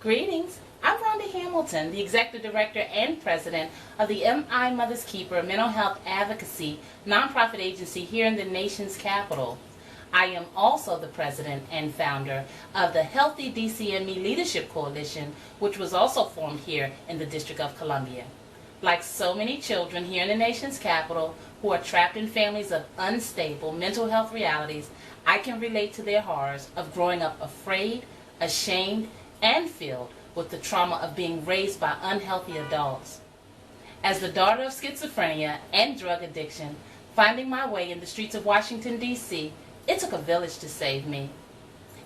Greetings. I'm Rhonda Hamilton, the Executive Director and President of the MI Mother's Keeper Mental Health Advocacy nonprofit agency here in the nation's capital. I am also the President and founder of the Healthy DCME Leadership Coalition, which was also formed here in the District of Columbia. Like so many children here in the nation's capital who are trapped in families of unstable mental health realities, I can relate to their horrors of growing up afraid, ashamed, and filled with the trauma of being raised by unhealthy adults. As the daughter of schizophrenia and drug addiction, finding my way in the streets of Washington, D.C., it took a village to save me.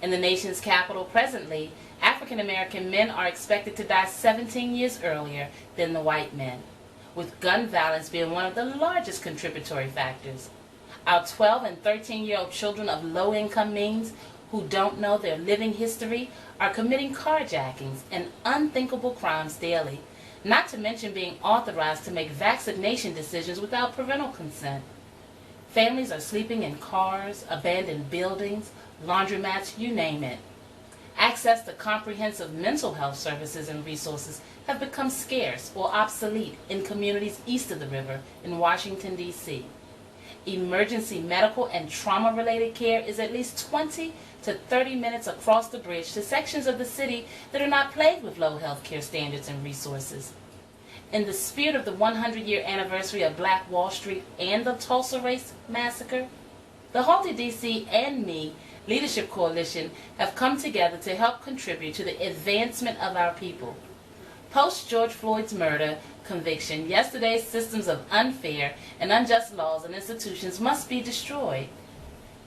In the nation's capital presently, African American men are expected to die 17 years earlier than the white men, with gun violence being one of the largest contributory factors. Our 12 and 13-year-old children of low-income means who don't know their living history are committing carjackings and unthinkable crimes daily, not to mention being authorized to make vaccination decisions without parental consent. Families are sleeping in cars, abandoned buildings, laundromats, you name it. Access to comprehensive mental health services and resources have become scarce or obsolete in communities east of the river in Washington, D.C. Emergency medical and trauma-related care is at least 20 to 30 minutes across the bridge to sections of the city that are not plagued with low health care standards and resources. In the spirit of the 100-year anniversary of Black Wall Street and the Tulsa Race Massacre, the Healthy DC and Me Leadership Coalition have come together to help contribute to the advancement of our people. Post George Floyd's murder conviction, yesterday's systems of unfair and unjust laws and institutions must be destroyed.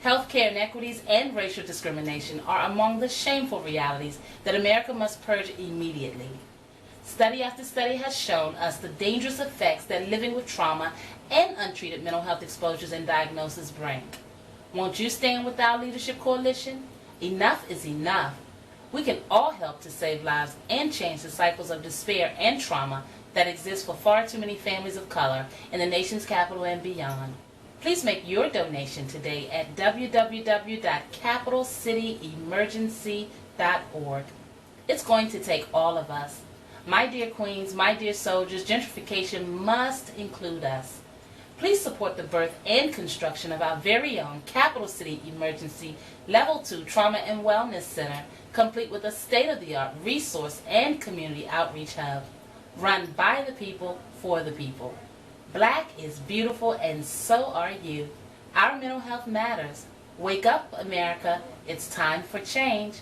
Healthcare inequities and racial discrimination are among the shameful realities that America must purge immediately. Study after study has shown us the dangerous effects that living with trauma and untreated mental health exposures and diagnosis bring. Won't you stand with our leadership coalition? Enough is enough. We can all help to save lives and change the cycles of despair and trauma that exist for far too many families of color in the nation's capital and beyond. Please make your donation today at www.capitalcityemergency.org. It's going to take all of us. My dear queens, my dear soldiers, gentrification must include us. Please support the birth and construction of our very own Capital City Emergency Level 2 Trauma and Wellness Center, complete with a state-of-the-art resource and community outreach hub, run by the people, for the people. Black is beautiful and so are you. Our mental health matters. Wake up, America. It's time for change.